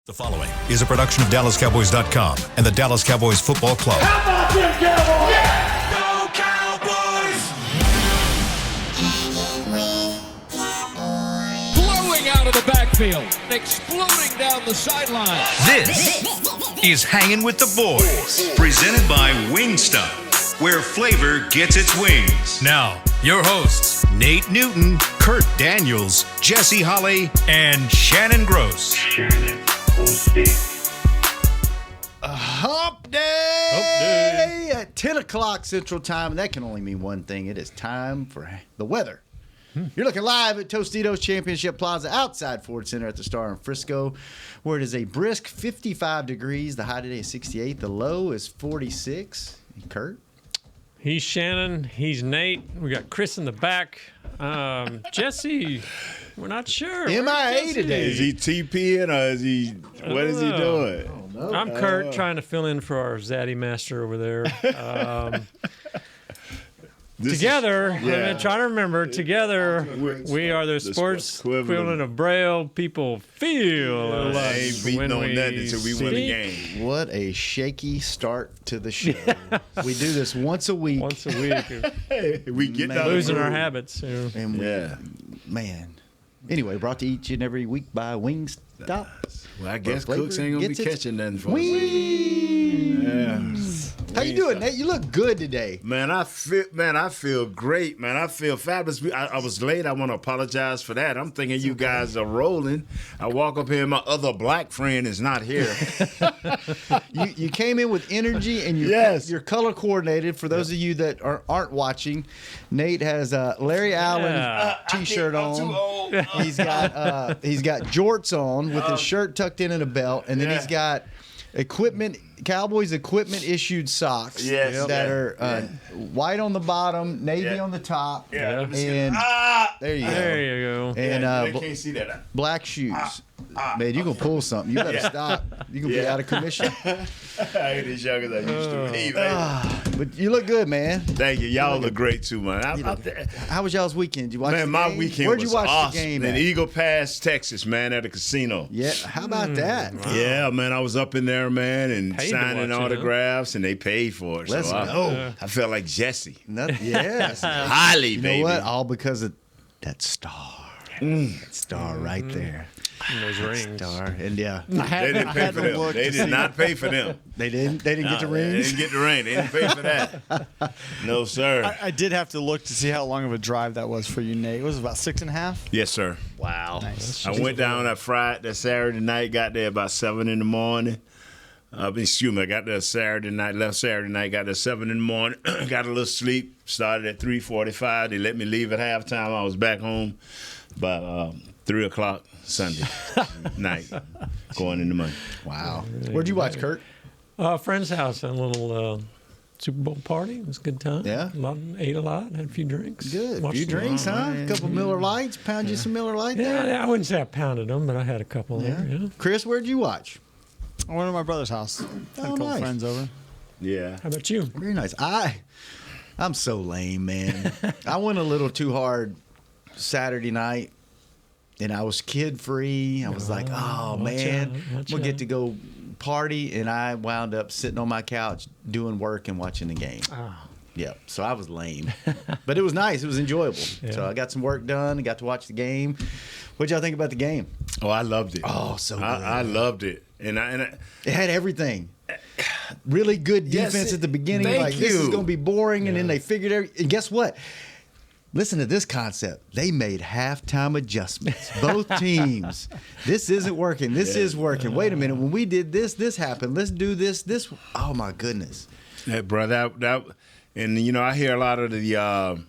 The following is a production of DallasCowboys.com and the Dallas Cowboys Football Club. How about them Cowboys? Yeah! Go Cowboys! Blowing out of the backfield, exploding down the sideline. This is Hangin' with the Boys, presented by Wingstop, where flavor gets its wings. Now, your hosts, Nate Newton, Kurt Daniels, Jesse Holley, and Shannon Gross. Hump day at 10 o'clock Central Time, and that can only mean one thing. It is time for the weather. You're looking live at Tostitos Championship Plaza outside Ford Center at the Star in Frisco, where it is a brisk 55 degrees. The high today is 68. The low is 46. Kurt? He's Shannon. He's Nate. We got Chris in the back. Jesse, we're not sure. MIA today. Is he TPing or is he? What is he doing? I'm Kurt, trying to fill in for our Zaddy master over there. Together, I'm trying to remember. Together, we are the sports equivalent of Braille. People feel I ain't beating when on we nothing until we win the speak. game. What a shaky start to the show. We do this once a week. Once a week, Hey, we get Man. down losing the our road. habits. And man. Anyway, brought to each and every week by Wingstop. Well, I guess Flavor Cooks ain't gonna be gets its catching nothing for Wings. How you doing, Nate? You look good today. Man, I feel great, man. I feel fabulous. I was late. I want to apologize for that. I'm thinking you guys are rolling. I walk up here, and my other black friend is not here. You came in with energy, and you're color coordinated. For those of you that aren't watching, Nate has a Larry Allen T-shirt on. I'm too old. He's got jorts on with his shirt tucked in a belt, and then he's got Cowboys equipment issued socks that are white on the bottom, navy on the top, and there you go. There you go. And they can't see that. black shoes. Man, you gonna pull something. You better stop. You gonna be out of commission. I ain't as young as I used to be, man. But you look good, man. Thank you. Y'all look great too, man. How was y'all's weekend? Did you watch the My game? weekend Where'd was you watch awesome. the game In at? Eagle Pass, Texas, man, at a casino. Yeah, how about that? Yeah, man, I was up in there, man, and Paid to signing watch it, huh? autographs, and they paid for it. Let's so go. I felt like Jesse. Yes. Highly, You know baby. what? All because of that star. That star right there. And those rings. Star. And yeah, They didn't pay for them. They did not pay for them. they didn't get the They rings. didn't get the ring. They didn't pay for that. No, sir. I did have to look to see how long of a drive that was for you, Nate. It was about 6.5. Yes, sir. Wow. Nice. I went down that Saturday night, got there about 7 in the morning. Excuse me, I got there Saturday night, left Saturday night, got there 7 in the morning, got a little sleep, started at 3:45. They let me leave at halftime. I was back home by 3 o'clock Sunday night, going into Monday. Wow. Where'd you watch, Kurt? Friend's house, a little Super Bowl party. It was a good time. Yeah. Ate a lot, had a few drinks. Good. A Watched few the- drinks, huh? A couple Miller Lights. Pound you some Miller Lights. Yeah, I wouldn't say I pounded them, but I had a couple there. Yeah. Chris, where'd you watch? I went to my brother's house. Had a couple nice. friends over. Yeah. How about you? Very nice. I'm so lame, man. I went a little too hard Saturday night, and I was kid free. I was like, oh watch man, out. we'll get to go party, and I wound up sitting on my couch doing work and watching the game. Oh. Yeah, so I was lame, but it was nice. It was enjoyable. Yeah. So I got some work done. I got to watch the game. What'd y'all think about the game? Oh, I loved it. Oh, so good. I loved it. And I It had everything. Really good Yes, defense at the beginning. thank Like, this is you. going to be boring. And then they figured everything. And guess what? Listen to this concept. They made halftime adjustments. Both teams. This isn't working. This is working. Wait a minute. When we did this happened. Let's do this. Oh, my goodness. Hey, bro, that, and you know, I hear a lot of the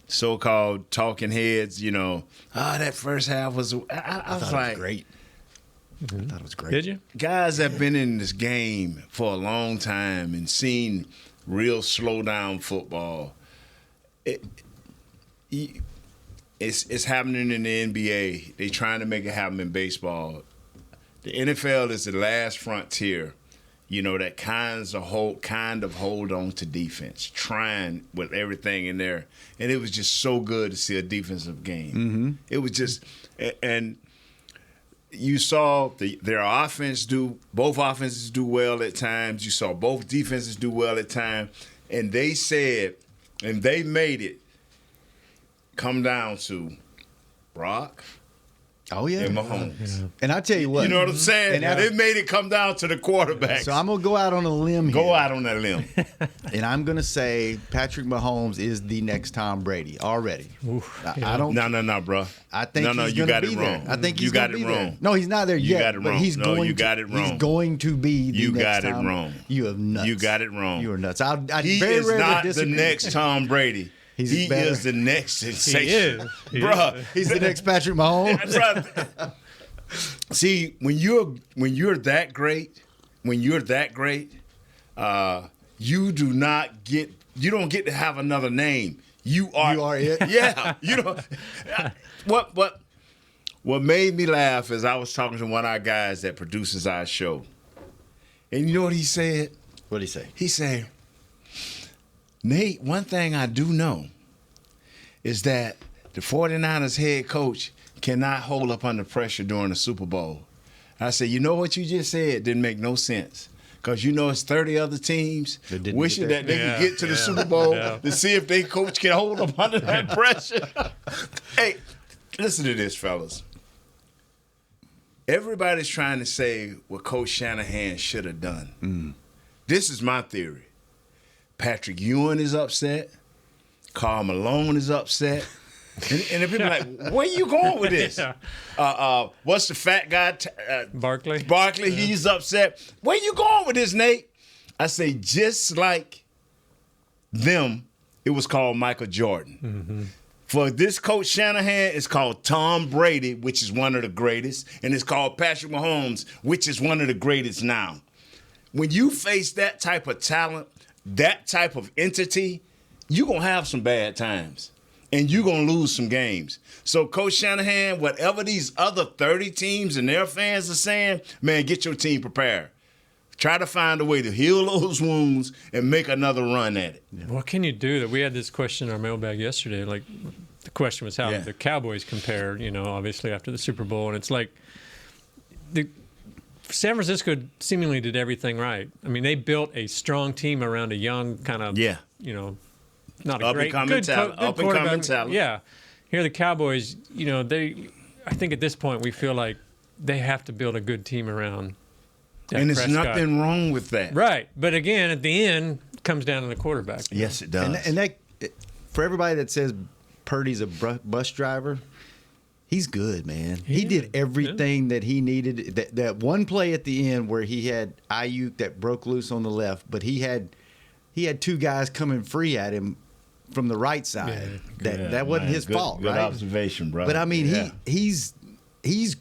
so-called talking heads. You know, that first half was. I was thought like, it was great. I thought it was great. Did you? guys have been in this game for a long time and seen real slow down football. It's happening in the NBA. They're trying to make it happen in baseball. The NFL is the last frontier. You know, that kind of hold on to defense, trying with everything in there. And it was just so good to see a defensive game. Mm-hmm. It was just, and you saw their offense both offenses do well at times. You saw both defenses do well at times. And they said, and they made it come down to Brock Oh, yeah. and Mahomes. Yeah. And I tell you what. You know what I'm saying? And They made it come down to the quarterbacks. So I'm going to go out on a limb here. Go out on that limb. And I'm going to say Patrick Mahomes is the next Tom Brady already. I don't. No, bro. I think he's you going got to be it there. wrong. I think he's you got going to it be wrong. there. No, he's not there You yet. got it wrong. But he's No, going you got it wrong. He's going to be the You next got it Tom. wrong. You have nuts. You got it wrong. You are nuts. I He very is rarely not the disagree. next Tom Brady. He better. is the next sensation. He Bruh. He's the next Patrick Mahomes. Bruh. See, when you're that great, you don't get to have another name. You are it. Yeah. You know what made me laugh is I was talking to one of our guys that produces our show. And you know what he said? What did he say? He said, Nate, one thing I do know is that the 49ers head coach cannot hold up under pressure during the Super Bowl. I said, you know what you just said didn't make no sense. Because you know it's 30 other teams wishing that they could get to the Super Bowl to see if their coach can hold up under that pressure. Hey, listen to this, fellas. Everybody's trying to say what Coach Shanahan should have done. This is my theory. Patrick Ewing is upset. Karl Malone is upset. And the people are like, where you going with this? What's the fat guy? Barkley. Barkley, he's upset. Where you going with this, Nate? I say, just like them, it was called Michael Jordan. Mm-hmm. For this coach Shanahan, it's called Tom Brady, which is one of the greatest, and it's called Patrick Mahomes, which is one of the greatest now. When you face that type of talent, that type of entity, you're going to have some bad times. And you're going to lose some games. So, Coach Shanahan, whatever these other 30 teams and their fans are saying, man, get your team prepared. Try to find a way to heal those wounds and make another run at it. Yeah. What can you do? We had this question in our mailbag yesterday. Like, the question was how the Cowboys compare, obviously after the Super Bowl. And it's like San Francisco seemingly did everything right. I mean, they built a strong team around a young kind of, not a great, good talent. Yeah. Here the Cowboys, I think at this point we feel like they have to build a good team around Dak and there's Prescott. nothing wrong with that. Right. But again, at the end, it comes down to the quarterback. Yes, it does. And that, for everybody that says Purdy's a bus driver, he's good, man. He did everything that he needed. That one play at the end where he had Ayuk that broke loose on the left, but he had two guys coming free at him from the right side. That wasn't his fault, good right? Good observation, brother. But I mean, he's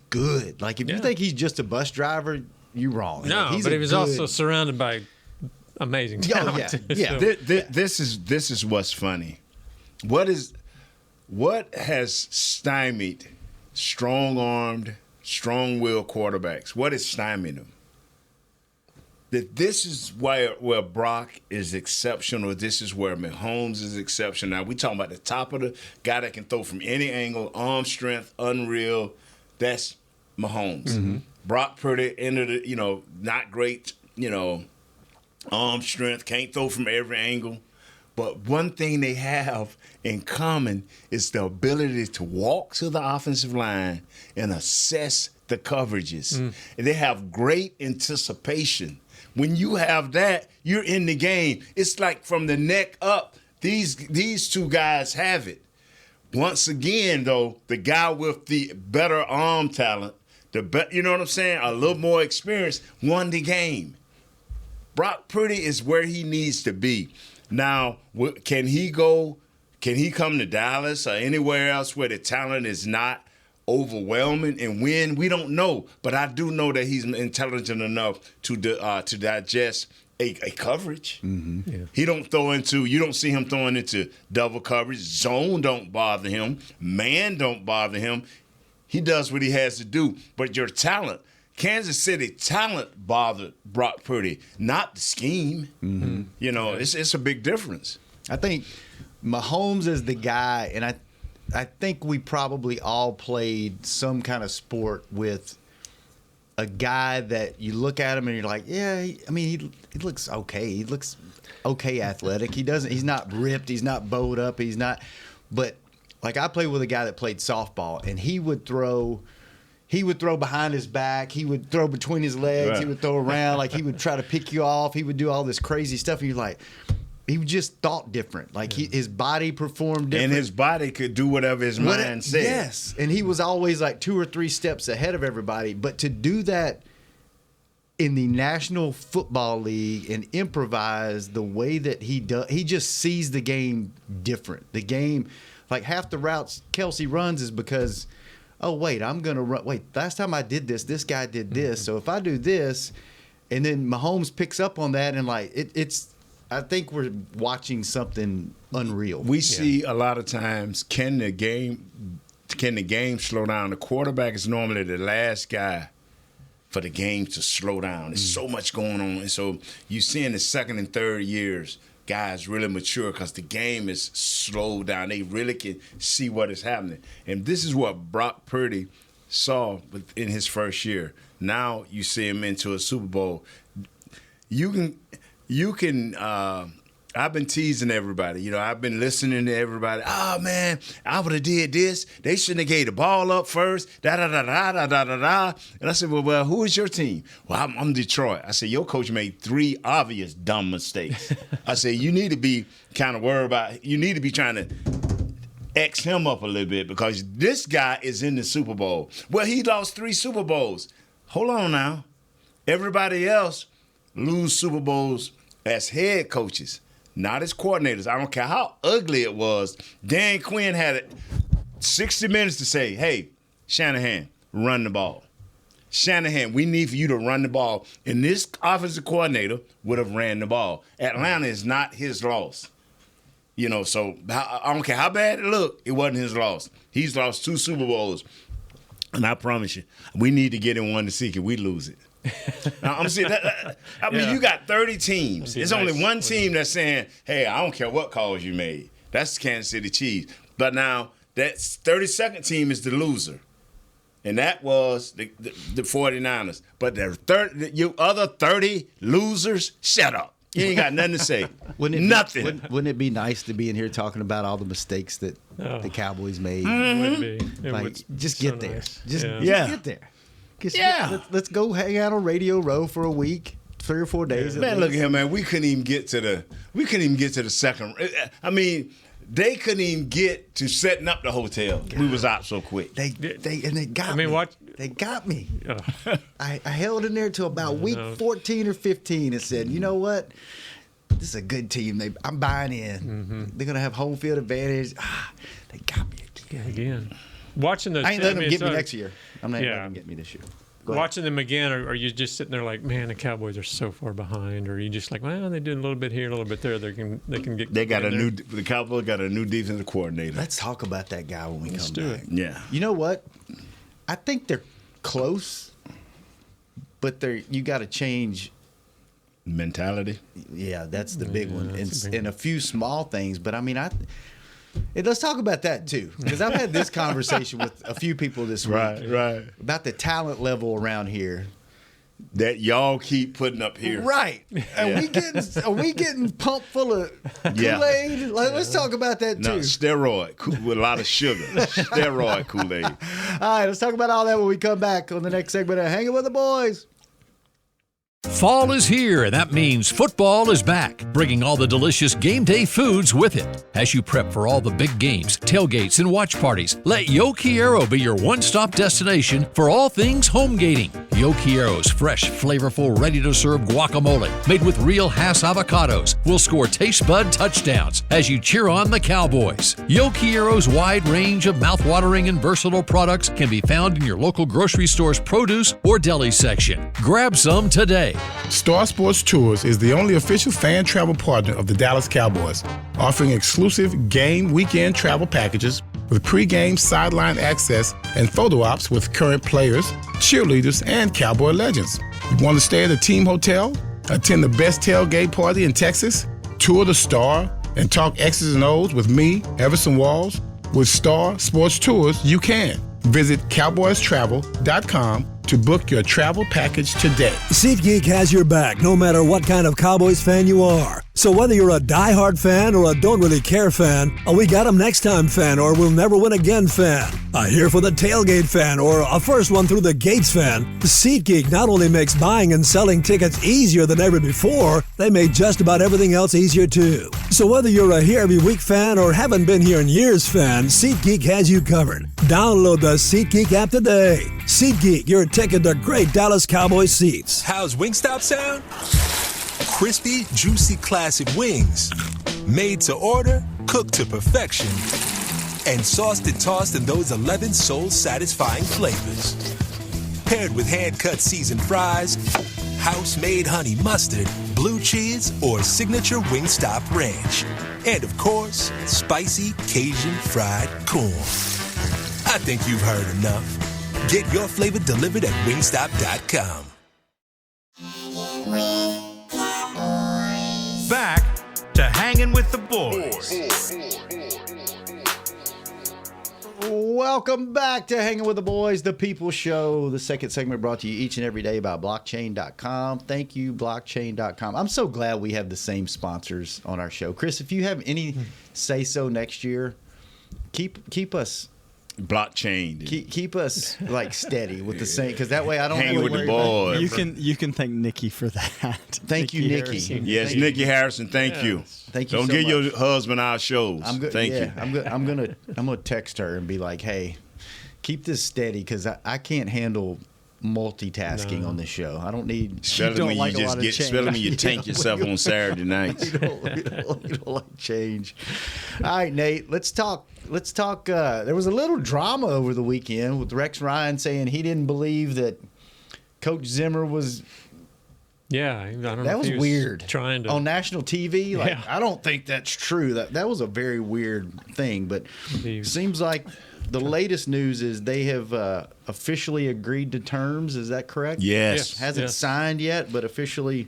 good. Like if you think he's just a bus driver, you're wrong. No, he's but he was also surrounded by amazing talent. Yeah. This is what's funny. What has stymied strong-armed, strong-willed quarterbacks? What is stymieing them? That this is where Brock is exceptional. This is where Mahomes is exceptional. Now, we talking about the top of the guy that can throw from any angle, arm strength, unreal. That's Mahomes. Mm-hmm. Brock Purdy ended it, not great, arm strength, can't throw from every angle. But one thing they have in common is the ability to walk to the offensive line and assess the coverages. And they have great anticipation. When you have that, you're in the game. It's like from the neck up, these two guys have it. Once again, though, the guy with the better arm talent, you know what I'm saying, a little more experience, won the game. Brock Purdy is where he needs to be. Now, can he come to Dallas or anywhere else where the talent is not overwhelming and win? We don't know, but I do know that he's intelligent enough to digest a coverage. Mm-hmm. Yeah. You don't see him throwing into double coverage. Zone don't bother him. Man don't bother him. He does what he has to do. But your talent, Kansas City talent bothered Brock Purdy, not the scheme. Mm-hmm. It's a big difference. I think Mahomes is the guy, and I think we probably all played some kind of sport with a guy that you look at him and you're like, yeah, he looks okay. He looks okay athletic. He's not ripped. He's not bowed up. He's not. But like I played with a guy that played softball, and he would throw behind his back. He would throw between his legs. Right. He would throw around. Like he would try to pick you off. He would do all this crazy stuff. And you're like, he just thought different. Like his body performed different. And his body could do whatever his mind said. Yes. And he was always like 2 or 3 steps ahead of everybody. But to do that in the National Football League and improvise the way that he does, he just sees the game different. The game, like half the routes Kelsey runs is because, oh, wait, I'm going to run. Wait, last time I did this guy did this. So if I do this, and then Mahomes picks up on that, and like it's, I think we're watching something unreal. We see a lot of times, can the game slow down? The quarterback is normally the last guy for the game to slow down. There's so much going on. And so you see in the second and third years, guys really mature because the game is slowed down. They really can see what is happening. And this is what Brock Purdy saw in his first year. Now you see him into a Super Bowl. You can I've been teasing everybody. I've been listening to everybody. Oh, man, I would have did this. They shouldn't have gave the ball up first. Da-da-da-da-da-da-da-da. And I said, well, who is your team? Well, I'm Detroit. I said, your coach made 3 obvious dumb mistakes. I said, you need to be kind of worried about – you need to be trying to X him up a little bit because this guy is in the Super Bowl. Well, he lost 3 Super Bowls. Hold on now. Everybody else lose Super Bowls as head coaches. Not as coordinators. I don't care how ugly it was. Dan Quinn had 60 minutes to say, hey, Shanahan, run the ball. Shanahan, we need for you to run the ball. And this offensive coordinator would have ran the ball. Atlanta is not his loss. So I don't care how bad it looked, it wasn't his loss. He's lost 2 Super Bowls. And I promise you, we need to get in one to see can we lose it. Now, I'm saying you got 30 teams. There's only one team that's saying, hey, I don't care what calls you made. That's Kansas City Chiefs. But now that 32nd team is the loser. And that was the 49ers. But you other 30 losers, shut up. You ain't got nothing to say. Nothing. Wouldn't it be nice to be in here talking about all the mistakes that the Cowboys made? Mm-hmm. It would be. Just so get there. nice. Just get there. Let's go hang out on Radio Row for a week, 3 or 4 days. Man, look at him, man. We couldn't even get to the second. I mean, they couldn't even get to setting up the hotel. God. We was out so quick. They got me. They got me. I held in there till about week 14 or 15 and said, you know what? This is a good team. I'm buying in. Mm-hmm. They're gonna have home field advantage. They got me again. Watching the, I ain't letting them get me next year. I'm not letting them get me this year. Watching them again, or are you just sitting there like, man, the Cowboys are so far behind? Or are you just like, well, they're doing a little bit here, a little bit there. They can get. The Cowboys got a new defensive coordinator. Let's talk about that guy when we come back. Yeah. You know what? I think they're close, but you got to change mentality. Yeah, that's the big one, and a few small things. But I mean, let's talk about that too, because I've had this conversation with a few people this week, right, about the talent level around here that y'all keep putting up here, right? And are we getting pumped full of Kool-Aid? Let's talk about that too. No, steroid with a lot of sugar, steroid Kool-Aid. All right, let's talk about all that when we come back on the next segment of Hangin' with the Boys. Fall is here, and that means football is back, bringing all the delicious game day foods with it. As you prep for all the big games, tailgates, and watch parties, let Yo Quiero be your one-stop destination for all things home gating. Yo Quiero's fresh, flavorful, ready-to-serve guacamole, made with real Hass avocados, will score taste bud touchdowns as you cheer on the Cowboys. Yo Quiero's wide range of mouth-watering and versatile products can be found in your local grocery store's produce or deli section. Grab some today. Star Sports Tours is the only official fan travel partner of the Dallas Cowboys, offering exclusive game weekend travel packages with pre-game sideline access and photo ops with current players, cheerleaders, and Cowboy legends. You want to stay at a team hotel, attend the best tailgate party in Texas, tour the Star, and talk X's and O's with me, Everson Walls? With Star Sports Tours, you can. Visit cowboystravel.com to to book your travel package today. SeatGeek has your back no matter what kind of Cowboys fan you are. So whether you're a diehard fan or a don't really care fan, a we got 'em next time fan or we'll never win again fan, a here for the tailgate fan or a first one through the gates fan, SeatGeek not only makes buying and selling tickets easier than ever before, they made just about everything else easier too. So whether you're a here every week fan or haven't been here in years fan, SeatGeek has you covered. Download the SeatGeek app today. SeatGeek, your ticket to great Dallas Cowboys seats. How's Wingstop sound? Crispy, juicy, classic wings. Made to order, cooked to perfection. And sauced and tossed in those 11 soul-satisfying flavors. Paired with hand-cut seasoned fries, house-made honey mustard, blue cheese, or signature Wingstop ranch. And of course, spicy Cajun fried corn. I think you've heard enough. Get your flavor delivered at wingstop.com. Back to Hangin' with the Boys. Welcome back to Hanging with the Boys, the People Show. The second segment brought to you each and every day by blockchain.com. Thank you, blockchain.com. I'm so glad we have the same sponsors on our show. Chris, if you have any say-so next year, keep us blockchain. Keep us like steady with the same, because that way I don't hang with the boys. You can thank Nikki for that. Thank you, Nikki. Yes, Nikki Harrison. Thank you. Thank you. Don't so give much. your husband our shows. I'm good. Thank you. I'm gonna text her and be like, hey, keep this steady because I can't handle multitasking on this show. I don't need. Especially when you tank yourself on Saturday nights. You don't like change. All right, Nate. Let's talk. There was a little drama over the weekend with Rex Ryan saying he didn't believe that Coach Zimmer was. Yeah, I don't know. That was weird. Trying to on national TV, I don't think that's true. That was a very weird thing. But it seems like the latest news is they have officially agreed to terms. Is that correct? Yes. Hasn't signed yet, but officially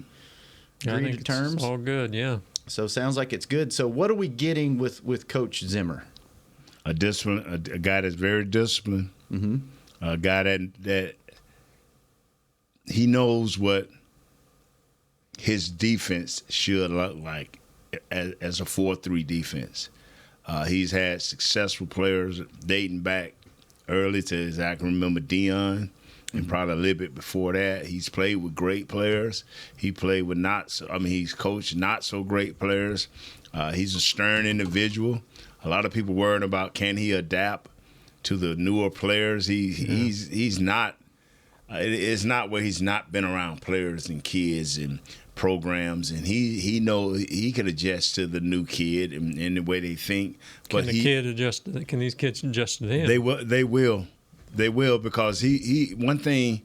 agreed to terms. All good. Yeah. So sounds like it's good. So what are we getting with Coach Zimmer? A guy that's very disciplined. Mm-hmm. A guy that he knows what his defense should look like as a 4-3 defense. He's had successful players dating back early to, as I can remember, Dion, and probably a little bit before that. He's played with great players. He played with he's coached not so great players. He's a stern individual. A lot of people worrying about can he adapt to the newer players. He's not. It's not where he's not been around players and kids and programs, and he knows he can adjust to the new kid and the way they think. But Can these kids adjust to him? They will because he one thing.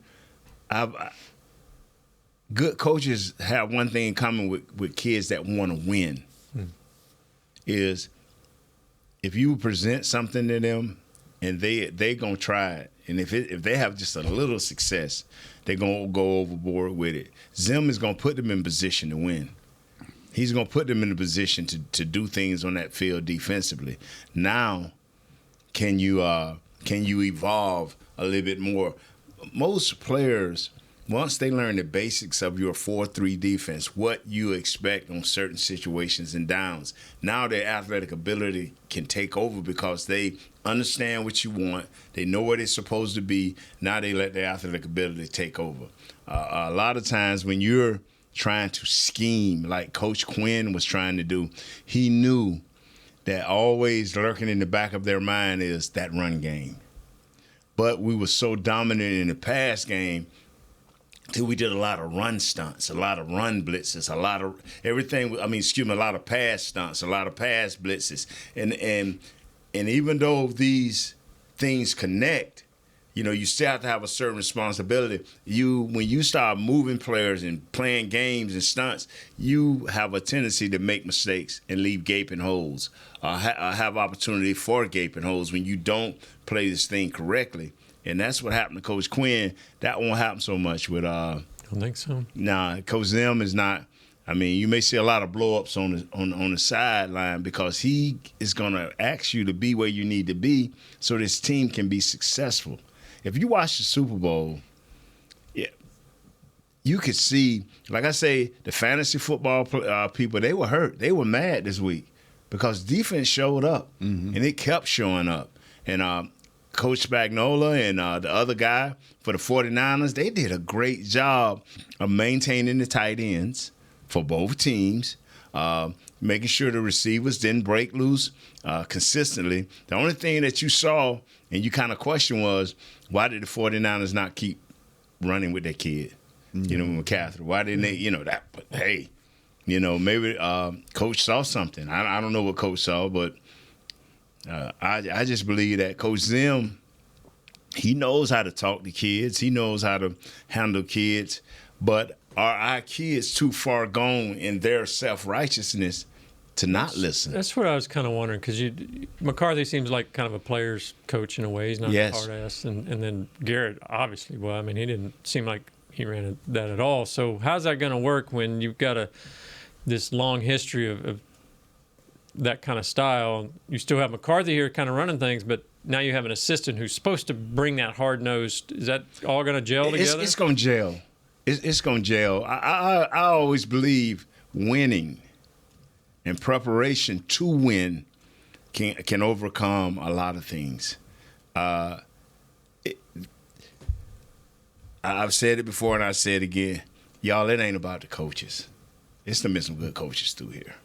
Good coaches have one thing in common with kids that want to win. Is if you present something to them and they gonna try it, and if they have just a little success, they're gonna go overboard with it. Zim is gonna put them in position to win. He's gonna put them in a position to do things on that field defensively. Now, can you evolve a little bit more? Most players, once they learn the basics of your 4-3 defense, what you expect on certain situations and downs, now their athletic ability can take over because they understand what you want. They know where they're supposed to be. Now they let their athletic ability take over. A lot of times when you're trying to scheme like Coach Quinn was trying to do, he knew that always lurking in the back of their mind is that run game. But we were so dominant in the pass game till we did a lot of run stunts, a lot of run blitzes, a lot of everything. A lot of pass stunts, a lot of pass blitzes. And even though these things connect, you still have to have a certain responsibility. When you start moving players and playing games and stunts, you have a tendency to make mistakes and leave gaping holes. Have opportunity for gaping holes when you don't play this thing correctly. And that's what happened to Coach Quinn. That won't happen so much with I don't think so. Nah, Coach Zim is not. You may see a lot of blow-ups on the sideline because he is going to ask you to be where you need to be so this team can be successful. If you watch the Super Bowl, you could see, like I say, the fantasy football people, they were hurt. They were mad this week because defense showed up, and it kept showing up. And Coach Spagnuolo and the other guy for the 49ers, they did a great job of maintaining the tight ends for both teams, making sure the receivers didn't break loose consistently. The only thing that you saw and you kind of questioned was, why did the 49ers not keep running with their kid? McCaffrey. Why didn't they, that? But, hey, maybe Coach saw something. I don't know what Coach saw, but I just believe that Coach Zim, he knows how to talk to kids. He knows how to handle kids. But are our kids too far gone in their self-righteousness to not listen? That's what I was kind of wondering, because McCarthy seems like kind of a player's coach in a way. He's not a hard ass. And then Garrett, obviously, he didn't seem like he ran that at all. So how's that going to work when you've got this long history of that kind of style? You still have McCarthy here kind of running things, but now you have an assistant who's supposed to bring that hard-nosed. Is that all going to gel together? It's going to gel. It's going to gel. I always believe winning and preparation to win can overcome a lot of things. I've said it before and I say it again. Y'all, it ain't about the coaches. It's to miss some good coaches through here.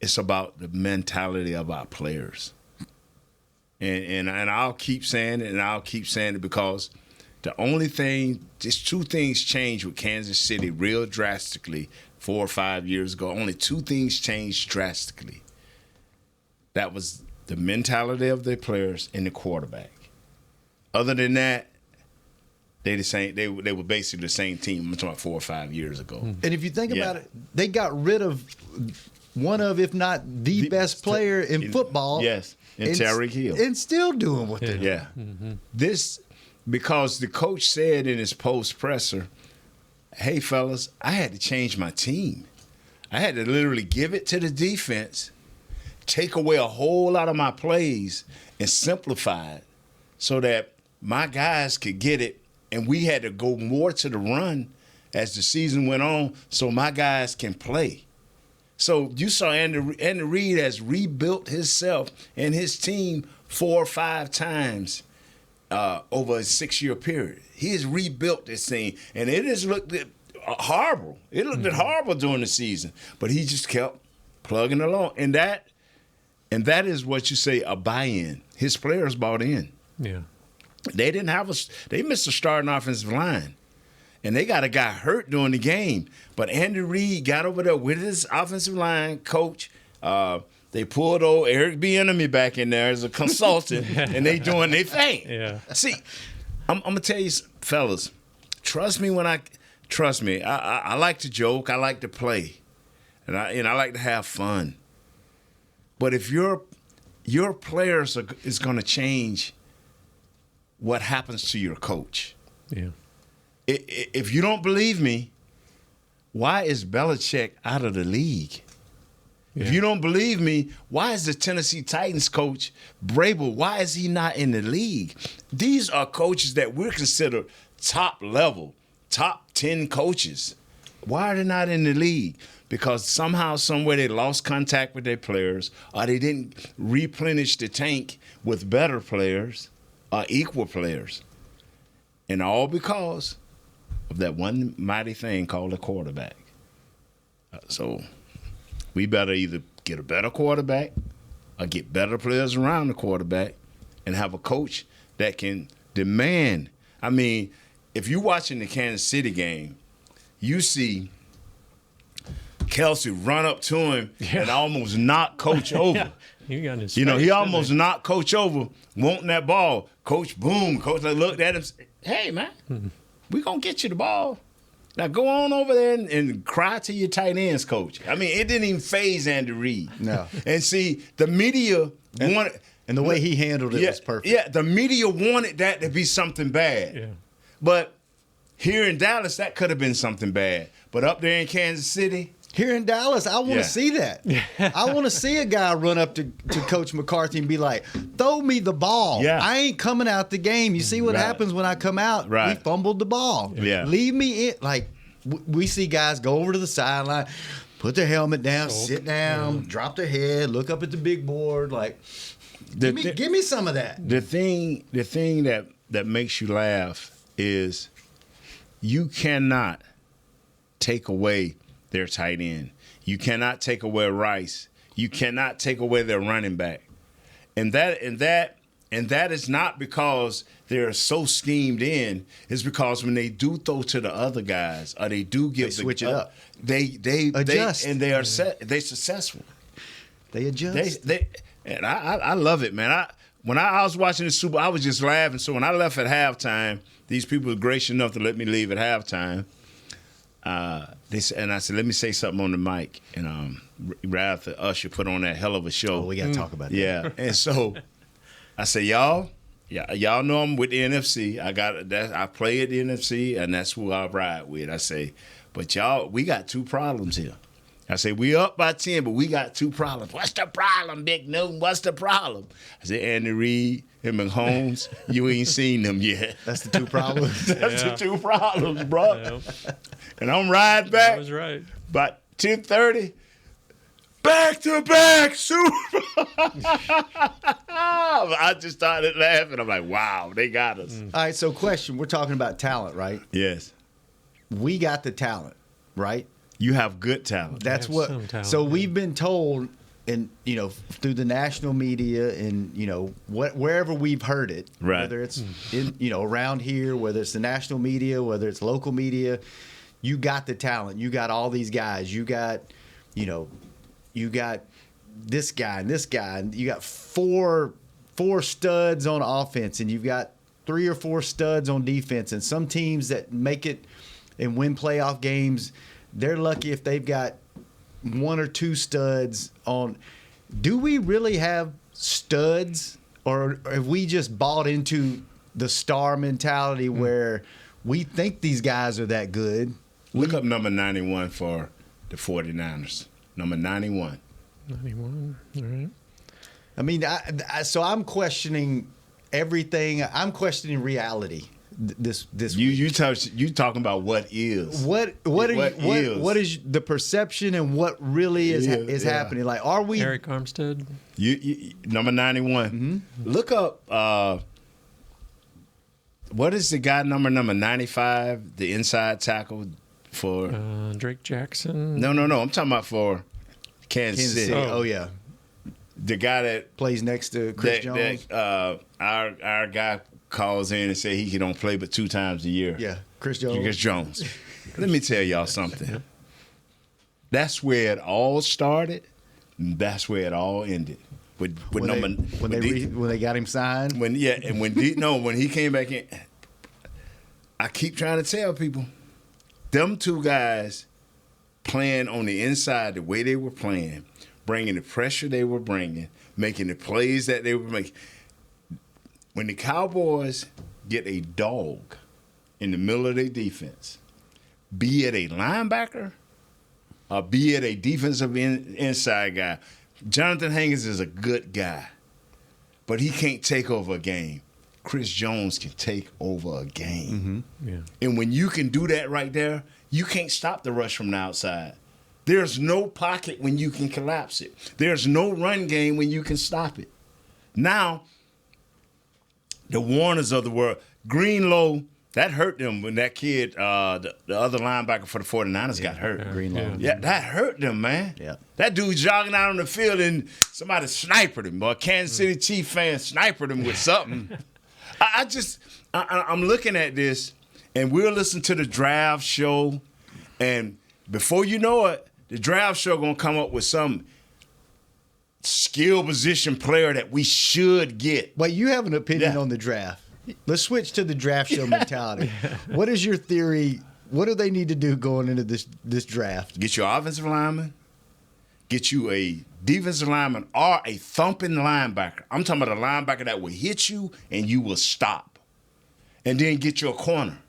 It's about the mentality of our players. And I'll keep saying it, and I'll keep saying it because the only thing, just two things changed with Kansas City real drastically 4 or 5 years ago. Only two things changed drastically. That was the mentality of their players and the quarterback. Other than that, they were basically the same team. I'm talking about 4 or 5 years ago. And if you think about it, they got rid of one of, if not the best player in football. Yes, and Tyreek Hill. And still doing what they're doing. Yeah. This, because the coach said in his post-presser, hey, fellas, I had to change my team. I had to literally give it to the defense, take away a whole lot of my plays, and simplify it so that my guys could get it. And we had to go more to the run as the season went on so my guys can play. So you saw Andy Reid has rebuilt himself and his team 4 or 5 times over a 6-year period. He has rebuilt this thing, and it has looked horrible. It looked horrible during the season, but he just kept plugging along. And that is what you say a buy-in. His players bought in. Yeah. They missed a starting offensive line. And they got a guy hurt during the game. But Andy Reid got over there with his offensive line coach. They pulled old Eric Bieniemy back in there as a consultant, and they doing their thing. Yeah. See, I'm going to tell you, fellas, trust me. I like to joke. I like to play. And I like to have fun. But if your players is going to change what happens to your coach. Yeah. If you don't believe me, why is Belichick out of the league? Yeah. If you don't believe me, why is the Tennessee Titans coach Vrabel, why is he not in the league? These are coaches that we're considered top level, top 10 coaches. Why are they not in the league? Because somehow, somewhere they lost contact with their players, or they didn't replenish the tank with better players or equal players. And all because of that one mighty thing called a quarterback. So we better either get a better quarterback or get better players around the quarterback and have a coach that can demand. I mean, if you're watching the Kansas City game, you see Kelsey run up to him and almost knock Coach over. He almost knocked Coach over, wanting that ball. Coach, boom. Coach looked at him, hey, man, we going to get you the ball. Now go on over there and cry to your tight ends, coach. I mean, it didn't even faze Andy Reid. No. And see, the media wanted – and the way he handled it was perfect. Yeah, the media wanted that to be something bad. Yeah. But here in Dallas, that could have been something bad. But up there in Kansas City – here in Dallas, I want to see that. I want to see a guy run up to Coach McCarthy and be like, throw me the ball. Yeah. I ain't coming out the game. You see what happens when I come out? Right. We fumbled the ball. Yeah. Leave me in. Like, we see guys go over to the sideline, put their helmet down, sit down, drop their head, look up at the big board, like, give me some of that. The thing that makes you laugh is you cannot take away their tight end. You cannot take away Rice. You cannot take away their running back. And that is not because they're so schemed in. It's because when they do throw to the other guys, or they do give switch it up. They adjust, and they are they successful. They adjust. And I love it, man. When I was watching the Super Bowl, I was just laughing. So when I left at halftime, these people were gracious enough to let me leave at halftime. And I said, let me say something on the mic. And right after Usher put on that hell of a show. Oh, we got to talk about that. Yeah. And so I said, y'all know I'm with the NFC. I play at the NFC, and that's who I ride with. I say, but y'all, we got two problems here. I say, we up by 10, but we got two problems. What's the problem, Big Newton? What's the problem? I said, Andy Reid and McHolmes, you ain't seen them yet. That's the two problems? That's the two problems, bro. Yeah. And I'm riding back. That was right. About 10:30, back-to-back Super Bowl. I just started laughing. I'm like, wow, they got us. All right, so question. We're talking about talent, right? Yes. We got the talent, right? You have good talent. That's what. Talent, so we've been told, and through the national media, and wherever we've heard it, right. Whether it's in around here, whether it's the national media, whether it's local media, you got the talent. You got all these guys. You got, you got this guy and this guy, and you got four studs on offense, and you've got 3 or 4 studs on defense. And some teams that make it and win playoff games, they're lucky if they've got 1 or 2 studs on. Do we really have studs, or have we just bought into the star mentality where we think these guys are that good? Look up number 91 for the 49ers. Number 91. 91, all right. I mean, so I'm questioning everything. I'm questioning reality. This you talking about what is what is the perception and what really is happening? Like, are we Eric Armstead? You number 91. Mm-hmm. Look up what is the guy number 95? The inside tackle for Drake Jackson. No. I'm talking about for Kansas City. Oh yeah, the guy that plays next to Chris Jones. Our guy calls in and say he don't play but 2 times a year. Yeah, Chris Jones. Let me tell y'all something. That's where it all started. And that's where it all ended. When they got him signed. When he came back in, I keep trying to tell people, them 2 guys playing on the inside the way they were playing, bringing the pressure they were bringing, making the plays that they were making. When the Cowboys get a dog in the middle of their defense, be it a linebacker or be it a defensive inside guy, Jonathan Hangin is a good guy, but he can't take over a game. Chris Jones can take over a game. Mm-hmm. Yeah. And when you can do that right there, you can't stop the rush from the outside. There's no pocket when you can collapse it. There's no run game when you can stop it. Now, the Warners of the world, Greenlow, that hurt them when that kid, the other linebacker for the 49ers got hurt. Greenlow. Yeah, that hurt them, man. Yeah. That dude jogging out on the field and somebody sniped him, or a Kansas City Chief fan sniped him with something. I'm looking at this, and we'll listen to the draft show, and before you know it, the draft show gonna come up with some skill position player that we should get. Well, you have an opinion on the draft. Let's switch to the draft show mentality. What is your theory? What do they need to do going into this draft? Get your offensive lineman, get you a defensive lineman, or a thumping linebacker. I'm talking about a linebacker that will hit you and you will stop. And then get you a corner.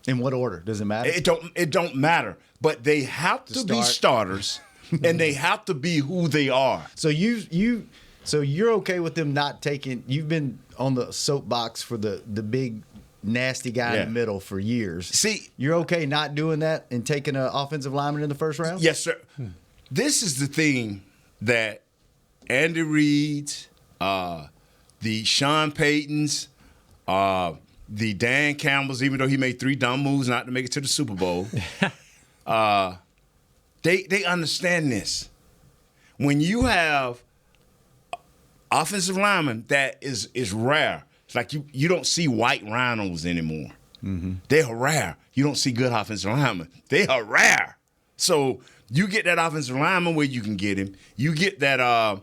In what order? Does it matter? It don't matter. But they have to be starters, and they have to be who they are. So you're okay with them not taking? You've been on the soapbox for the big nasty guy in the middle for years. See, you're okay not doing that and taking an offensive lineman in the first round? Yes, sir. This is the thing that Andy Reid's, the Sean Paytons, the Dan Campbells, even though he made 3 dumb moves not to make it to the Super Bowl, they understand this. When you have offensive linemen, that is rare. It's like you don't see white rhinos anymore. Mm-hmm. They are rare. You don't see good offensive linemen. They are rare. So you get that offensive lineman where you can get him. You get that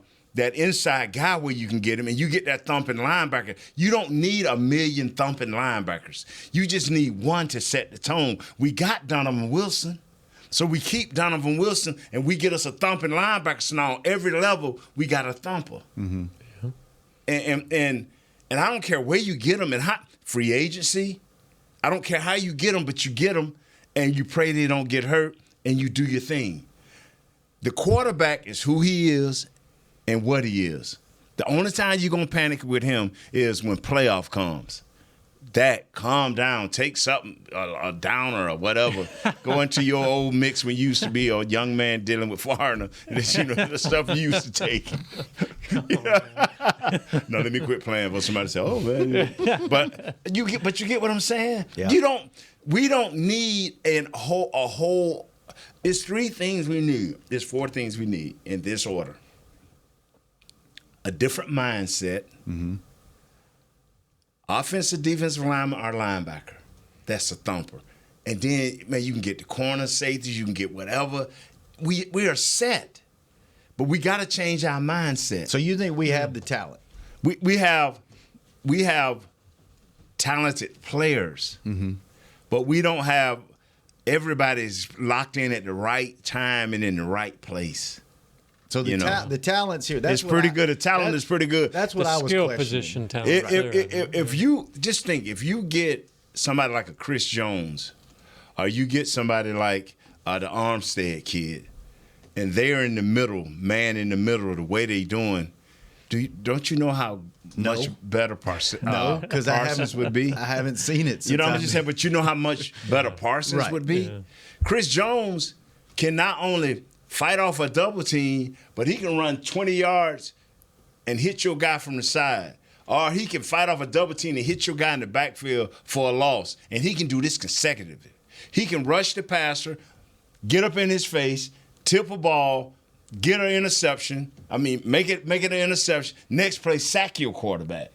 inside guy where you can get him, and you get that thumping linebacker. You don't need a million thumping linebackers. You just need one to set the tone. We got Donovan Wilson. So we keep Donovan Wilson, and we get us a thumping linebacker. So now on every level, we got a thumper. Mm-hmm. Yeah. And I don't care where you get them in free agency. I don't care how you get them, but you get them, and you pray they don't get hurt, and you do your thing. The quarterback is who he is and what he is. The only time you're going to panic with him is when playoff comes. That, calm down, take something, a downer or whatever. Go into your old mix when you used to be a young man dealing with foreigner. The stuff you used to take. No, let me quit playing for somebody to say, oh, man. But you get what I'm saying? Yeah. We don't need a whole, it's 3 things we need. There's 4 things we need in this order. A different mindset. Mm-hmm. Offensive, defensive lineman, or linebacker. That's a thumper. And then, man, you can get the corner safeties, you can get whatever. We are set. But we got to change our mindset. So you think we have the talent? We have talented players. Mm-hmm. But we don't have everybody's locked in at the right time and in the right place. So the talent's here. That's pretty good. The talent is pretty good. That's what I was skill questioning. Position talent. If you just think, if you get somebody like a Chris Jones, or you get somebody like the Armstead kid, and they're in the middle, man in the middle of the way they doing, don't you know how much better Parsons would be? I haven't seen it. You know what I'm just saying? But you know how much better Parsons would be? Yeah. Chris Jones can not only fight off a double team, but he can run 20 yards and hit your guy from the side. Or he can fight off a double team and hit your guy in the backfield for a loss. And he can do this consecutively. He can rush the passer, get up in his face, tip a ball, get an interception. Make it an interception. Next play, sack your quarterback.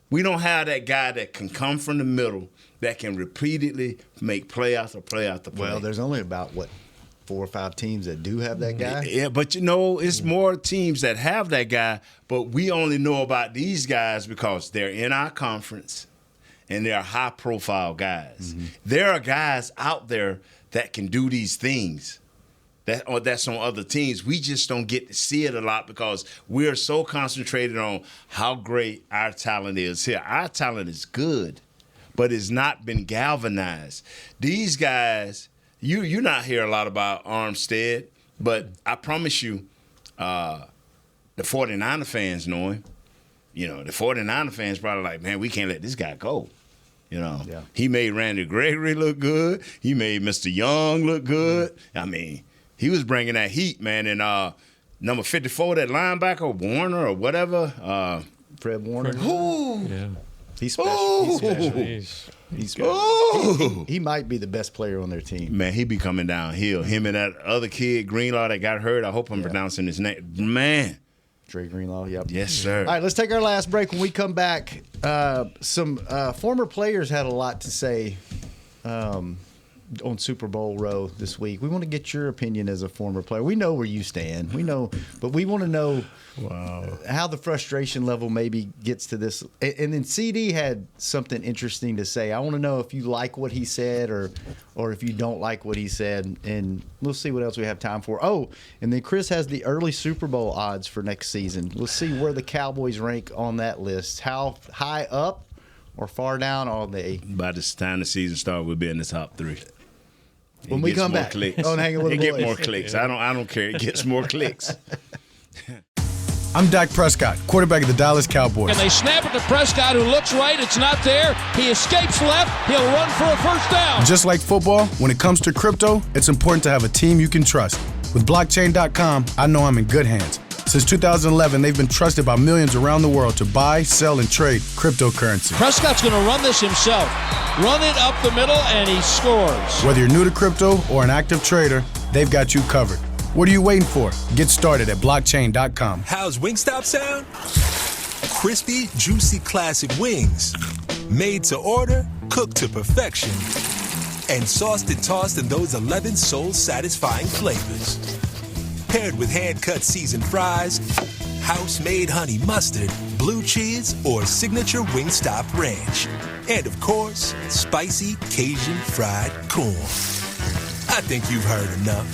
We don't have that guy that can come from the middle that can repeatedly make play after play after play. Well, there's only about, 4 or 5 teams that do have that guy? Yeah, but it's more teams that have that guy, but we only know about these guys because they're in our conference and they're high-profile guys. Mm-hmm. There are guys out there that can do these things that's on other teams. We just don't get to see it a lot because we're so concentrated on how great our talent is here. Our talent is good, but it's not been galvanized. These guys... You not hear a lot about Armstead, but I promise you, the 49er fans know him. The 49er fans probably like, man, we can't let this guy go. He made Randy Gregory look good. He made Mr. Young look good. He was bringing that heat, man. And number 54, that linebacker, Warner or whatever. Fred Warner. Yeah. He's special. He's special. He might be the best player on their team. Man, he be coming downhill. Him and that other kid, Greenlaw, that got hurt. I hope I'm pronouncing his name. Man. Dre Greenlaw, yep. Yes, sir. All right, let's take our last break. When we come back, some former players had a lot to say on Super Bowl row this week. We want to get your opinion as a former player. We know where you stand. We know, but we want to know how the frustration level maybe gets to this. And then CD had something interesting to say. I want to know if you like what he said or if you don't like what he said. And we'll see what else we have time for. Oh, and then Chris has the early Super Bowl odds for next season. We'll see where the Cowboys rank on that list. How high up or far down are they? By the time the season starts, we'll be in the top 3. When we come back clicks. on Hangin' with the Boys. Boys. It get more clicks. I don't care. It gets more clicks. I'm Dak Prescott, quarterback of the Dallas Cowboys. And they snap it to Prescott, who looks right. It's not there. He escapes left. He'll run for a first down. Just like football, when it comes to crypto, it's important to have a team you can trust. With blockchain.com, I know I'm in good hands. Since 2011, they've been trusted by millions around the world to buy, sell, and trade cryptocurrency. Prescott's going to run this himself. Run it up the middle, and he scores. Whether you're new to crypto or an active trader, they've got you covered. What are you waiting for? Get started at blockchain.com. How's Wingstop sound? Crispy, juicy, classic wings. Made to order, cooked to perfection. And sauced and tossed in those 11 soul-satisfying flavors. Paired with hand-cut seasoned fries, house-made honey mustard, blue cheese, or signature Wingstop ranch. And, of course, spicy Cajun fried corn. I think you've heard enough.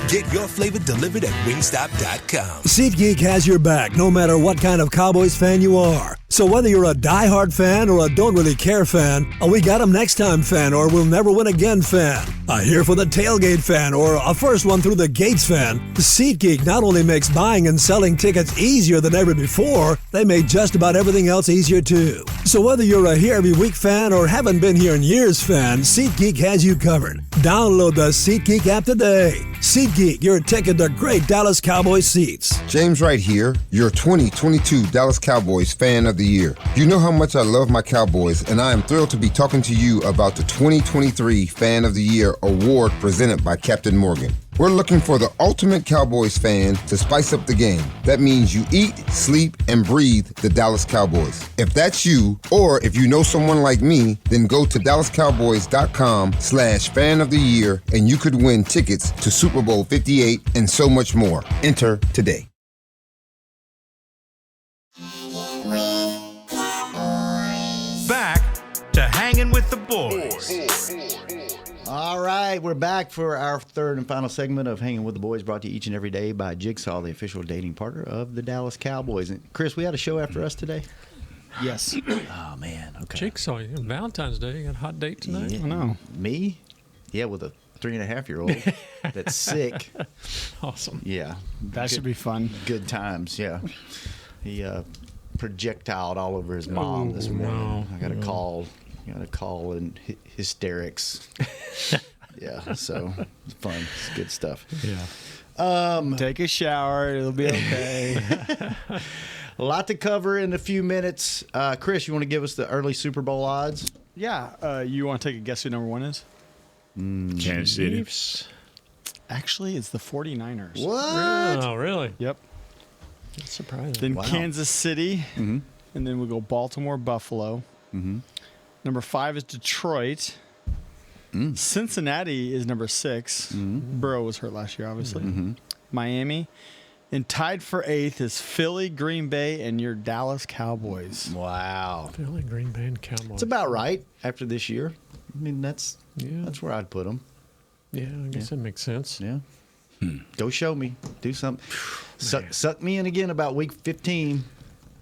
Get your flavor delivered at Wingstop.com. SeatGeek has your back no matter what kind of Cowboys fan you are. So whether you're a diehard fan or a don't really care fan, a we got 'em next time fan or we'll never win again fan, a here for the tailgate fan or a first one through the gates fan, SeatGeek not only makes buying and selling tickets easier than ever before, they make just about everything else easier too. So whether you're a here every week fan or haven't been here in years fan, SeatGeek has you covered. Download the SeatGeek app today. SeatGeek, your ticket to great Dallas Cowboys seats. James Wright here, your 2022 Dallas Cowboys Fan of the Year. You know how much I love my Cowboys, and I am thrilled to be talking to you about the 2023 Fan of the Year award presented by Captain Morgan. We're looking for the ultimate Cowboys fan to spice up the game. That means you eat, sleep, and breathe the Dallas Cowboys. If that's you, or if you know someone like me, then go to DallasCowboys.com/fan of the year and you could win tickets to Super Bowl 58 and so much more. Enter today. Back to Hanging with the Boys. All right, we're back for our third and final segment of Hanging with the Boys, brought to you each and every day by Jigsaw, the official dating partner of the Dallas Cowboys. And Chris, we had a show after us today? Yes. Oh, man. Okay. Jigsaw, Valentine's Day. You got a hot date tonight? I know. Me? Yeah, with a 3.5-year-old that's sick. Awesome. Yeah. That should be fun. Good times, yeah. He projectiled all over his mom this morning. I got a call. Got a call in hysterics. Yeah, so it's fun. It's good stuff. Yeah. Take a shower. It'll be okay. A lot to cover in a few minutes. Chris, you want to give us the early Super Bowl odds? Yeah. You want to take a guess who number one is? Kansas City. Chiefs. Actually, it's the 49ers. What? Oh, really? Yep. That's surprising. Then Kansas City. And then we go Baltimore, Buffalo. Number 5 is Detroit. Cincinnati is number 6. Burrow was hurt last year, obviously. Miami. And tied for 8th is Philly, Green Bay, and your Dallas Cowboys. Wow. Philly, Green Bay, and Cowboys. It's about right after this year. I mean, that's where I'd put them. Yeah, I guess that makes sense. Yeah. Go show me. Do something. Suck me in again about week 15.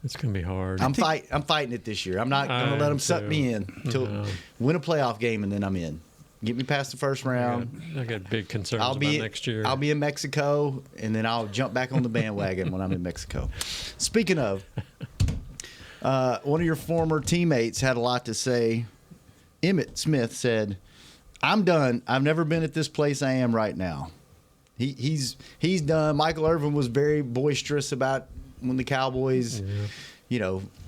It's going to be hard. I'm fighting it this year. I'm not going to let them suck me in until win a playoff game, and then I'm in. Get me past the first round. I got big concerns about next year. I'll be in Mexico, and then I'll jump back on the bandwagon when I'm in Mexico. Speaking of, one of your former teammates had a lot to say. Emmitt Smith said, "I'm done. I've never been at this place I am right now." He's done. Michael Irvin was very boisterous about when the Cowboys,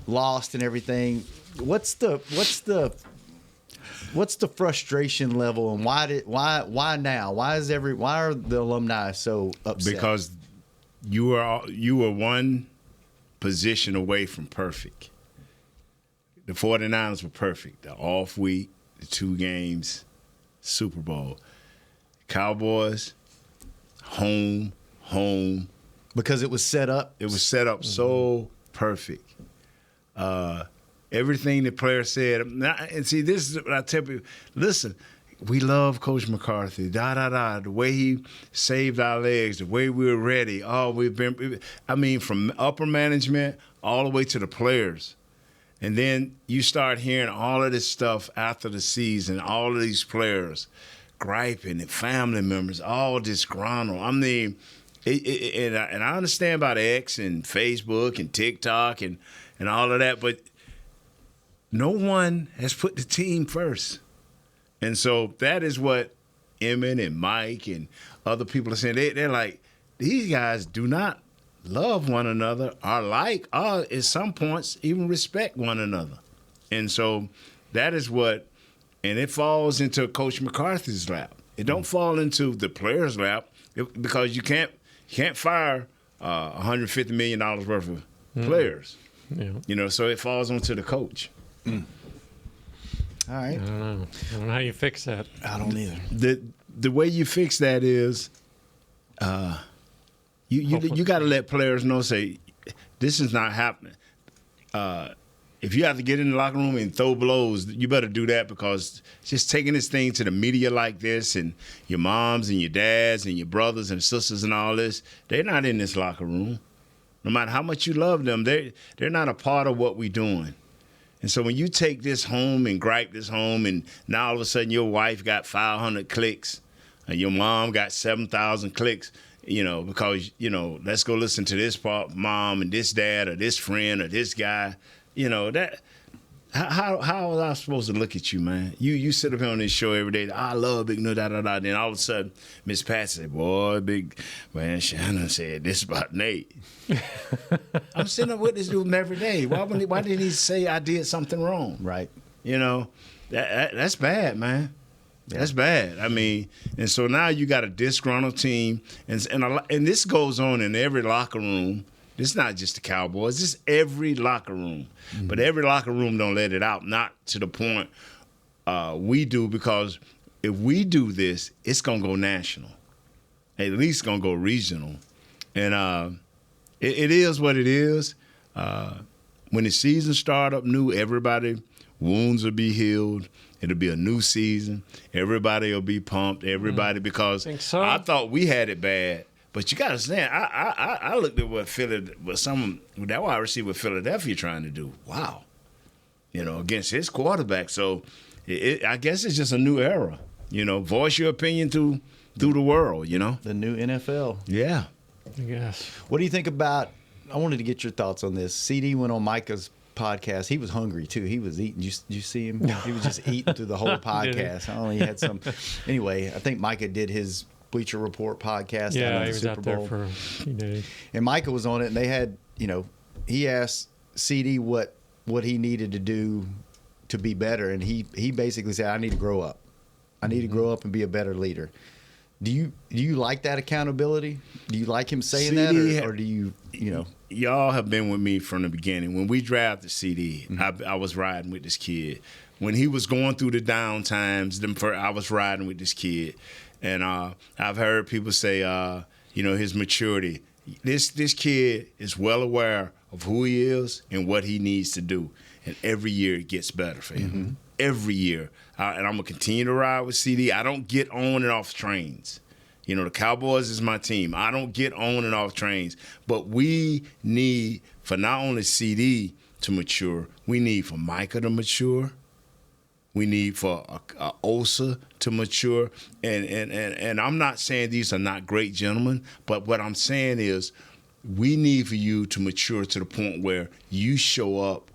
lost and everything. What's the frustration level, and why now? Why are the alumni so upset? Because you were one position away from perfect. The 49ers were perfect. The off week, the 2 games, Super Bowl. Cowboys, home. Because it was set up? It was set up so perfect. Everything the player said. And see, this is what I tell people. Listen, we love Coach McCarthy. The way he saved our legs, the way we were ready. From upper management all the way to the players. And then you start hearing all of this stuff after the season, all of these players griping and family members, all disgruntled. I mean, And I understand about X and Facebook and TikTok and all of that, but no one has put the team first. And so that is what Emmitt and Mike and other people are saying. They're like, these guys do not love one another or at some points even respect one another. And so that is what, and it falls into Coach McCarthy's lap. It don't fall into the players' lap because you can't fire $150 million worth of players. Yeah. So it falls onto the coach. All right. I don't know how you fix that. I don't either. The way you fix that is you got to let players know, say, this is not happening. If you have to get in the locker room and throw blows, you better do that, because just taking this thing to the media like this, and your moms and your dads and your brothers and sisters and all this, they're not in this locker room. No matter how much you love them, they're not a part of what we're doing. And so when you take this home and gripe this home, and now all of a sudden your wife got 500 clicks and your mom got 7,000 clicks, because, let's go listen to this mom and this dad or this friend or this guy. That how was I supposed to look at you, man? You sit up here on this show every day. I love Big No, da-da-da. Then all of a sudden, Miss Pat said, boy, Big, man, Shannon said this about Nate. I'm sitting up with this dude every day. Why didn't he say I did something wrong? Right. That's bad, man. Yeah. That's bad. I mean, and so now you got a disgruntled team, and this goes on in every locker room. It's not just the Cowboys. It's every locker room. Mm-hmm. But every locker room don't let it out, not to the point we do, because if we do this, it's going to go national. At least going to go regional. And it is what it is. When the season start up new, everybody, wounds will be healed. It'll be a new season. Everybody will be pumped. Everybody, because I thought we had it bad. But you got to understand, I looked at what that wide receiver with Philadelphia trying to do. Wow. Against his quarterback. So I guess it's just a new era. Voice your opinion through the world, The new NFL. Yeah. I guess. What do you think about, I wanted to get your thoughts on this. CD went on Micah's podcast. He was hungry, too. He was eating. Did you see him? He was just eating through the whole podcast. I only had some. Anyway, I think Micah did his Bleacher Report podcast. Yeah, he was Super out there Bowl. for a few days. And Micah was on it, and they had, he asked CD what he needed to do to be better, and he basically said, I need to grow up. I need to grow up and be a better leader. Do you like that accountability? Do you like him saying that, or do you? Y'all have been with me from the beginning. When we drafted CD, I was riding with this kid. When he was going through the down times, I was riding with this kid. And I've heard people say, his maturity. This kid is well aware of who he is and what he needs to do. And every year it gets better for him. Mm-hmm. Every year. And I'm going to continue to ride with CD. I don't get on and off trains. The Cowboys is my team. I don't get on and off trains. But we need, for not only CD to mature, we need for Micah to mature. We need for Osa to mature. And I'm not saying these are not great gentlemen, but what I'm saying is we need for you to mature to the point where you show up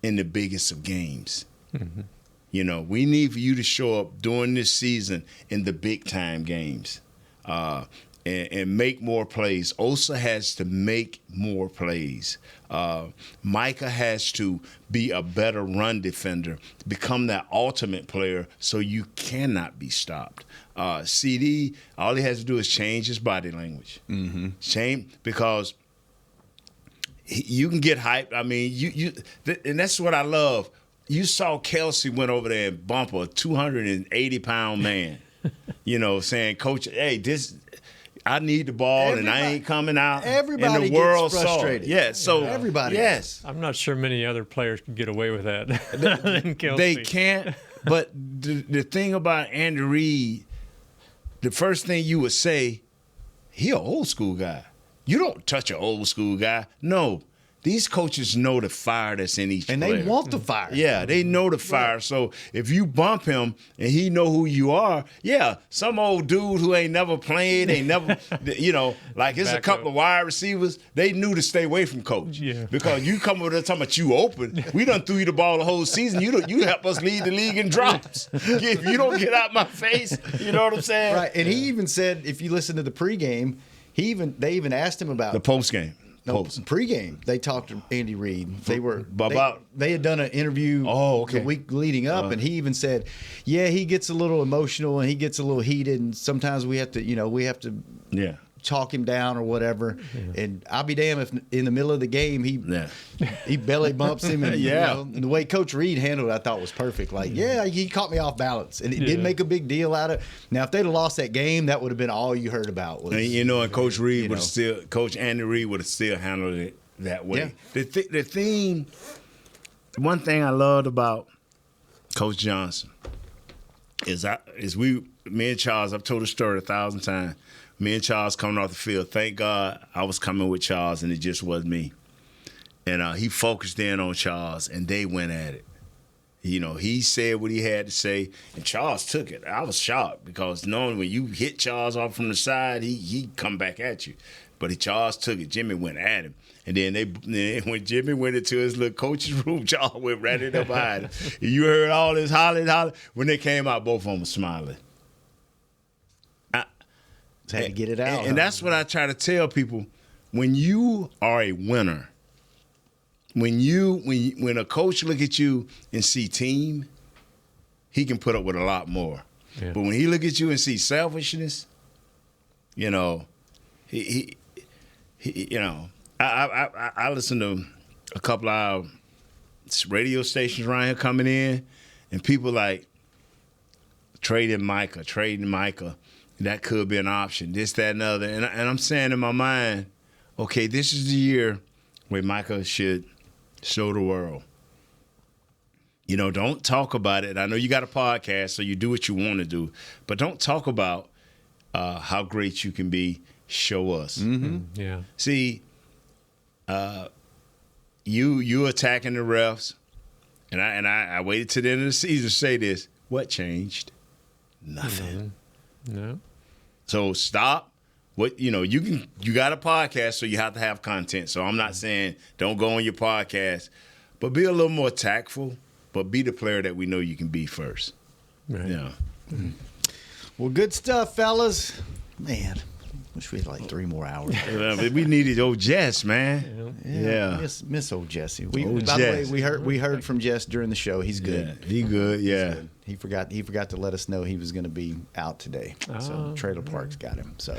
in the biggest of games. Mm-hmm. We need for you to show up during this season in the big-time games and make more plays. Osa has to make more plays. Micah has to be a better run defender, become that ultimate player so you cannot be stopped. CD, all he has to do is change his body language. Mm-hmm. Because you can get hyped. I mean, and that's what I love. You saw Kelsey went over there and bump a 280-pound man, saying, Coach, hey, I need the ball and I ain't coming out. Everybody and the world gets frustrated. Yeah, so everybody. Yes, I'm not sure many other players can get away with that than Kelsey. They can't. But the thing about Andy Reid, the first thing you would say, he an old school guy. You don't touch an old school guy. No, these coaches know the fire that's in each and player. they want the fire. Yeah, they know the fire. Right. So if you bump him and he know who you are, some old dude who ain't never played, ain't never, like it's a couple of wide receivers, they knew to stay away from coach. Yeah. Because you come over there talking about you open, we done threw you the ball the whole season. You help us lead the league in drops. If you don't get out my face, you know what I'm saying? Right. And he even said, if you listen to the pregame, they even asked him about the postgame. No, pregame. They talked to Andy Reid. They had done an interview the week leading up, and he even said, he gets a little emotional and he gets a little heated, and sometimes we have to talk him down or whatever. Yeah. And I'll be damned if in the middle of the game he belly bumps him, and and the way Coach Reid handled it, I thought was perfect. Like, he caught me off balance, and it didn't make a big deal out of it. Now, if they'd have lost that game, that would have been all you heard about. And Coach Reid would have still, Coach Andy Reid would have still handled it that way. Yeah. The thing, one thing I loved about Coach Johnson is me and Charles, I've told the story 1,000 times. Me and Charles coming off the field. Thank God I was coming with Charles, and it just wasn't me. And he focused in on Charles, and they went at it. He said what he had to say, and Charles took it. I was shocked because knowing when you hit Charles off from the side, he come back at you. But Charles took it. Jimmy went at him. And then when Jimmy went into his little coach's room, Charles went right in there behind him. You heard all this hollering. When they came out, both of them were smiling. Had to get it out. And that's what I try to tell people. When you are a winner, when a coach look at you and see team, he can put up with a lot more. Yeah. But when he look at you and see selfishness, he I listen to a couple of radio stations around here coming in, and people like trading Micah. That could be an option, this, that, and other. And I'm saying in my mind, okay, this is the year where Micah should show the world. Don't talk about it. I know you got a podcast, so you do what you want to do. But don't talk about how great you can be. Show us. Mm-hmm. Yeah. See, you attacking the refs, and I waited to the end of the season to say this. What changed? Nothing. No. So stop. You got a podcast, so you have to have content. So I'm not saying don't go on your podcast, but be a little more tactful, but be the player that we know you can be first. Right. Yeah. Mm-hmm. Well, good stuff, fellas. Man, wish we had like 3 more hours. We needed old Jess, man. Yeah. Miss old Jesse. By the way, we heard from Jess during the show. He's good. Yeah, he good. Yeah. He's good. He forgot to let us know he was going to be out today. So Trailer Park's got him. So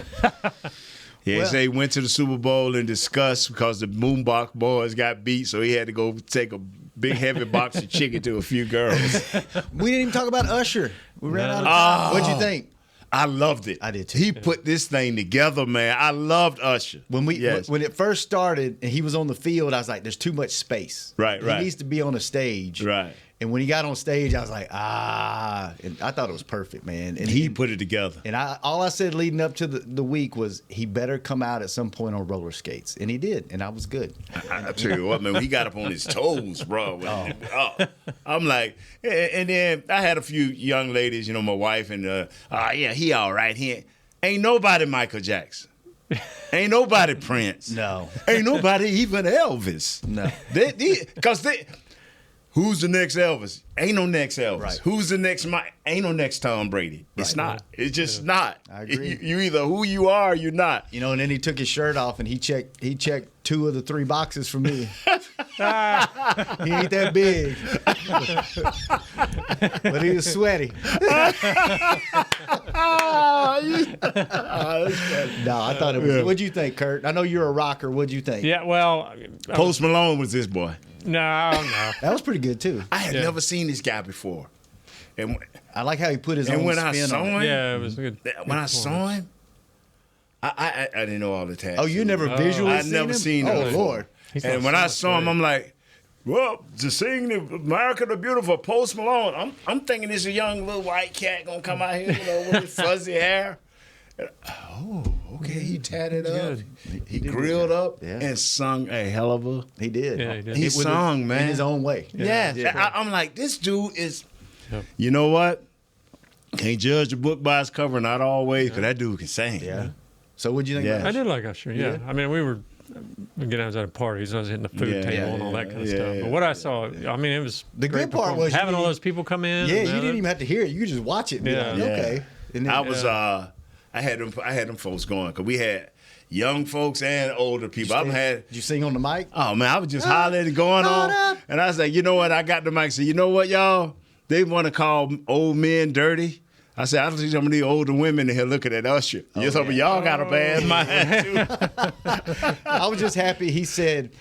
they went to the Super Bowl and discussed because the Moonbox Boys got beat, so he had to go take a big heavy box of chicken to a few girls. We didn't even talk about Usher. We ran out of time. What'd you think? I loved it. I did too. He put this thing together, man. I loved Usher. When it first started and he was on the field, I was like, "There's too much space. Right. He needs to be on a stage." Right. And when he got on stage, I was like, and I thought it was perfect, man. And he put it together. And all I said leading up to the week was he better come out at some point on roller skates, and he did, and I was good. I tell you what, man, he got up on his toes, bro. I'm like, and then I had a few young ladies, my wife, and he all right. He ain't nobody Michael Jackson. Ain't nobody Prince. No. Ain't nobody even Elvis. No. Because who's the next Elvis? Ain't no next Elvis. Right. Who's the next Mike? Ain't no next Tom Brady. It's not. It's just not. I agree. You either who you are or you're not. And then he took his shirt off and he checked 2 of the 3 boxes for me. He ain't that big. But he was sweaty. No, I thought it was. What'd you think, Kurt? I know you're a rocker. What'd you think? Yeah, well, Post Malone was this boy. No. That was pretty good too. I had never seen this guy before. And I like how he put his own spin on it. Yeah, it was good. When I saw him, I didn't know all the tattoos. Oh, you never visually seen him? I'd never seen him. Oh, Lord. And when I saw him, I'm like, well, to sing the America the Beautiful, Post Malone, I'm thinking this a young little white cat going to come out here, with his fuzzy hair. Oh, okay, he tatted up. He grilled up and sung a hell of a. He did. Yeah, he did. He sung, man. In his own way. Yeah. I'm like, this dude is. You know what? Can't judge the book by its cover, not always, because that dude can sing. Yeah. So what'd you think about I did like Usher, yeah. I mean, again, I was at a party, so I was hitting the food table and all that kind of stuff. But what I saw, I mean, it was the good part was having all those people come in. Yeah, you didn't even have to hear it. You could just watch it and be like, okay. And then, I had them folks going, because we had young folks and older people. Did you sing on the mic? Oh, man, I was just hollering and going on. And I was like, you know what? I got the mic and said, you know what, y'all? They want to call old men dirty. I said, I see some of these older women in here looking at Usher. Some of y'all got a bad mind, too. I was just happy he said,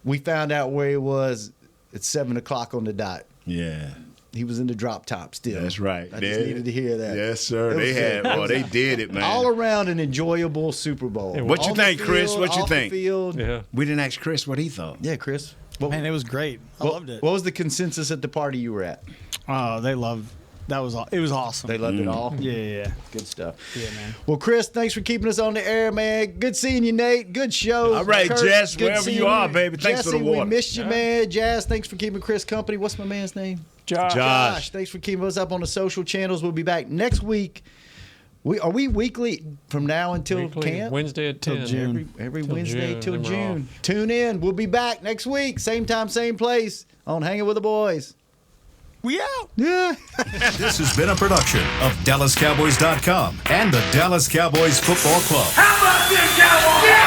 we found out where he was at 7 o'clock on the dot. Yeah. He was in the drop top still. That's right. I just needed to hear that. Yes, sir. They did it, man. All around an enjoyable Super Bowl. Yeah, what you think, Chris? What you think? Yeah. We didn't ask Chris what he thought. Yeah, Chris. Man, it was great. I loved it. What was the consensus at the party you were at? Oh, they loved. It was awesome. They loved it all. Yeah. Good stuff. Yeah, man. Well, Chris, thanks for keeping us on the air, man. Good seeing you, Nate. Good show. All right, Kurt, Jess, wherever you are, baby. Thanks Jesse, for the water. We missed you, man. Jazz, thanks for keeping Chris company. What's my man's name? Josh. Thanks for keeping us up on the social channels. We'll be back next week. Are we weekly from now until camp? Wednesday at 10. June. Every Wednesday till June. Tune in. We'll be back next week. Same time, same place on Hangin' with the Boys. We out. Yeah. This has been a production of DallasCowboys.com and the Dallas Cowboys Football Club. How about this, Cowboys? Yeah!